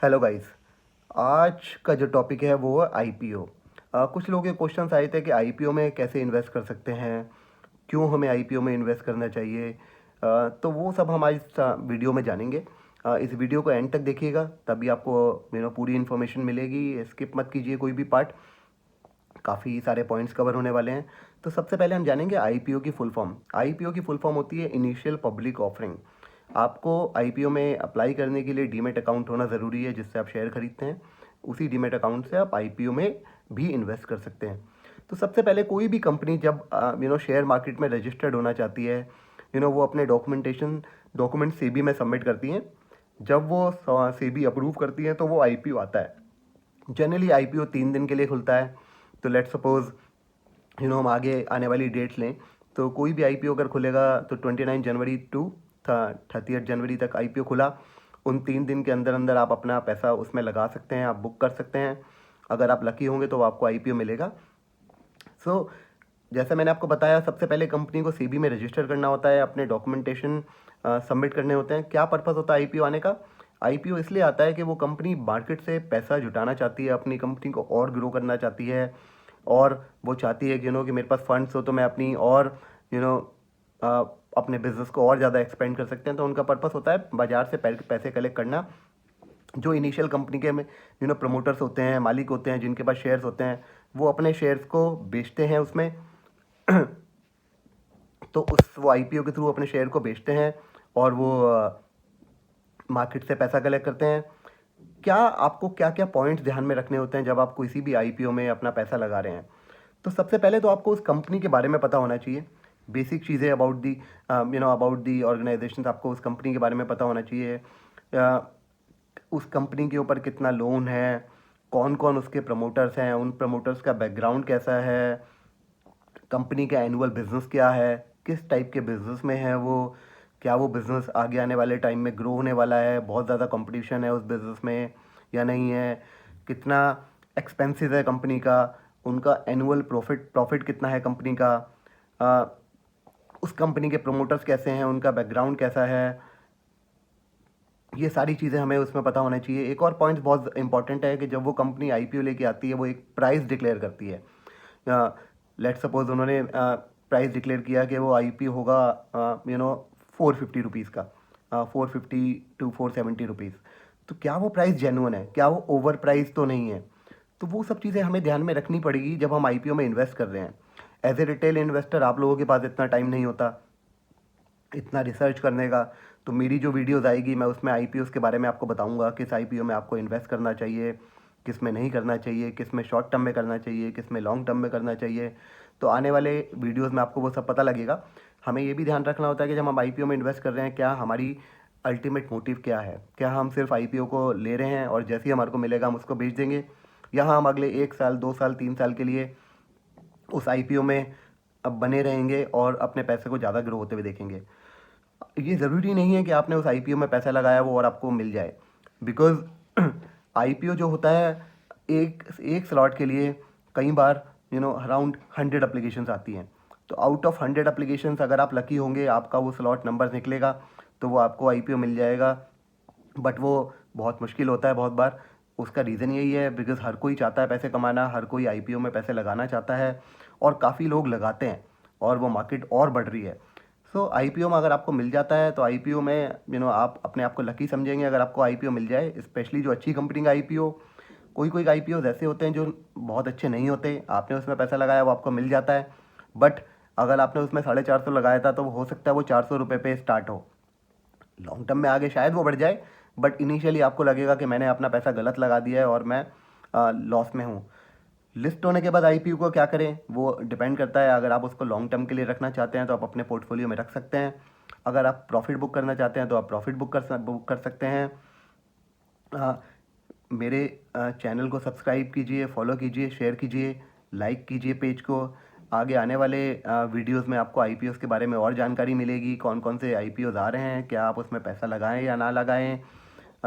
Hello guys. आज का जो टॉपिक है वो है आईपीओ। कुछ लोगों के क्वेश्चंस आए थे कि आईपीओ में कैसे इन्वेस्ट कर सकते हैं, क्यों हमें आईपीओ में इन्वेस्ट करना चाहिए। तो वो सब हम आज इस वीडियो में जानेंगे। इस वीडियो को एंड तक देखिएगा, तभी आपको पूरी इन्फॉर्मेशन मिलेगी। स्किप मत कीजिए कोई भी पार्ट, काफ़ी सारे पॉइंट्स कवर होने वाले हैं। तो सबसे पहले हम जानेंगे आईपीओ की फुल फॉर्म। आईपीओ की फुल फॉर्म होती है इनिशियल पब्लिक ऑफरिंग। आपको आईपीओ में अप्लाई करने के लिए डीमेट अकाउंट होना ज़रूरी है, जिससे आप शेयर खरीदते हैं। उसी डीमेट अकाउंट से आप आईपीओ में भी इन्वेस्ट कर सकते हैं। तो सबसे पहले कोई भी कंपनी जब शेयर मार्केट में रजिस्टर्ड होना चाहती है, वो अपने डॉक्यूमेंट सेबी में सबमिट करती हैं। जब वो सेबी अप्रूव करती है तो वो आईपीओ आता है। जनरली आईपीओ 3 दिन के लिए खुलता है। तो लेट्स सपोज हम आगे आने वाली डेट्स लें, तो कोई भी आईपीओ अगर खुलेगा तो 29 जनवरी टू 30 जनवरी तक आईपीओ खुला। उन 3 दिन के अंदर अंदर आप अपना पैसा उसमें लगा सकते हैं, आप बुक कर सकते हैं। अगर आप लकी होंगे तो आपको आईपीओ मिलेगा। सो जैसे मैंने आपको बताया, सबसे पहले कंपनी को सीबी में रजिस्टर करना होता है, अपने डॉक्यूमेंटेशन सबमिट करने होते हैं। क्या पर्पस होता है आईपीओ आने का? आईपीओ इसलिए आता है कि वो कंपनी मार्केट से पैसा जुटाना चाहती है, अपनी कंपनी को और ग्रो करना चाहती है, और वो चाहती है कि कि मेरे पास फंड्स हो तो मैं अपनी और यू नो अपने बिजनेस को और ज़्यादा एक्सपेंड कर सकते हैं। तो उनका पर्पस होता है बाजार से पैसे कलेक्ट करना। जो इनिशियल कंपनी के में प्रमोटर्स होते हैं, मालिक होते हैं, जिनके पास शेयर्स होते हैं, वो अपने शेयर्स को बेचते हैं उसमें। तो वो आईपीओ के थ्रू अपने शेयर को बेचते हैं और वो मार्केट से पैसा कलेक्ट करते हैं। क्या आपको क्या क्या पॉइंट्स ध्यान में रखने होते हैं जब आप किसी भी आईपीओ में अपना पैसा लगा रहे हैं? तो सबसे पहले तो आपको उस कंपनी के बारे में पता होना चाहिए। बेसिक चीज़ें अबाउट दी ऑर्गेनाइजेशन, आपको उस कंपनी के बारे में पता होना चाहिए। उस कंपनी के ऊपर कितना लोन है, कौन कौन उसके प्रमोटर्स हैं, उन प्रमोटर्स का बैकग्राउंड कैसा है, कंपनी का एनुअल बिजनेस क्या है, किस टाइप के बिजनेस में है वो, क्या वो बिज़नेस आगे आने वाले टाइम में ग्रो होने वाला है, बहुत ज़्यादा कंपटीशन है उस बिज़नेस में या नहीं है, कितना एक्सपेंसिव है कंपनी का, उनका एनुअल प्रॉफिट कितना है कंपनी का, आ, उस कंपनी के प्रमोटर्स कैसे हैं, उनका बैकग्राउंड कैसा है। ये सारी चीज़ें हमें उसमें पता होना चाहिए। एक और पॉइंट बहुत इंपॉर्टेंट है कि जब वो कंपनी आईपीओ लेके आती है, वो एक प्राइस डिक्लेयर करती है। लेट सपोज उन्होंने प्राइस डिक्लेयर किया कि वो आईपीओ होगा 450 रुपीज़ का, 450 to 470 रुपीज़। तो क्या वो प्राइस जेन्युइन है, क्या वो ओवर प्राइस तो नहीं है? तो वो सब चीज़ें हमें ध्यान में रखनी पड़ेगी जब हम आईपीओ में इन्वेस्ट कर रहे हैं। एज ए रिटेल इन्वेस्टर आप लोगों के पास इतना टाइम नहीं होता इतना रिसर्च करने का। तो मेरी जो वीडियोस आएगी मैं उसमें आईपीओस के बारे में आपको बताऊंगा, किस आईपीओ में आपको इन्वेस्ट करना चाहिए, किस में नहीं करना चाहिए, किस में शॉर्ट टर्म में करना चाहिए, किस में लॉन्ग टर्म में करना चाहिए। तो आने वाले वीडियोस में आपको वो सब पता लगेगा। हमें ये भी ध्यान रखना होता है कि जब हम आईपीओ में इन्वेस्ट कर रहे हैं, क्या हमारी अल्टीमेट मोटिव क्या है। क्या हम सिर्फ आईपीओ को ले रहे हैं और जैसे ही हमारे को मिलेगा हम उसको बेच देंगे, या हम अगले 1 साल 2 साल 3 साल के लिए उस आईपीओ में अब बने रहेंगे और अपने पैसे को ज़्यादा ग्रो होते हुए देखेंगे। ये ज़रूरी नहीं है कि आपने उस आईपीओ में पैसा लगाया वो और आपको मिल जाए, बिकॉज आईपीओ जो होता है, एक एक स्लॉट के लिए कई बार अराउंड 100 एप्लीकेशंस आती हैं। तो आउट ऑफ 100 एप्लीकेशंस अगर आप लकी होंगे, आपका वो स्लॉट नंबर निकलेगा, तो वो आपको आईपीओ मिल जाएगा। बट वो बहुत मुश्किल होता है बहुत बार। उसका रीज़न यही है बिकॉज़ हर कोई चाहता है पैसे कमाना, हर कोई आईपीओ में पैसे लगाना चाहता है, और काफ़ी लोग लगाते हैं और वो मार्केट और बढ़ रही है। सो आईपीओ में अगर आपको मिल जाता है तो आईपीओ में आप अपने आप को लकी समझेंगे अगर आपको आईपीओ मिल जाए, स्पेशली जो अच्छी कंपनी का आईपीओ। कोई कोई आईपीओ ऐसे होते हैं जो बहुत अच्छे नहीं होते, आपने उसमें पैसा लगाया वो आपको मिल जाता है, बट अगर आपने उसमें 450 लगाया था तो हो सकता है वो 400 रुपये पे स्टार्ट हो। लॉन्ग टर्म में आगे शायद वो बढ़ जाए, बट इनिशियली आपको लगेगा कि मैंने अपना पैसा गलत लगा दिया है और मैं लॉस में हूँ। लिस्ट होने के बाद आईपीओ को क्या करें वो डिपेंड करता है। अगर आप उसको लॉन्ग टर्म के लिए रखना चाहते हैं तो आप अपने पोर्टफोलियो में रख सकते हैं। अगर आप प्रॉफिट बुक करना चाहते हैं तो आप प्रॉफिट बुक कर सकते हैं। अ, मेरे चैनल को सब्सक्राइब कीजिए, फॉलो कीजिए, शेयर कीजिए, लाइक कीजिए पेज को। आगे आने वाले वीडियोस में आपको आईपीओस के बारे में और जानकारी मिलेगी, कौन कौन से आईपीओस आ रहे हैं, क्या आप उसमें पैसा लगाएं या ना लगाएं।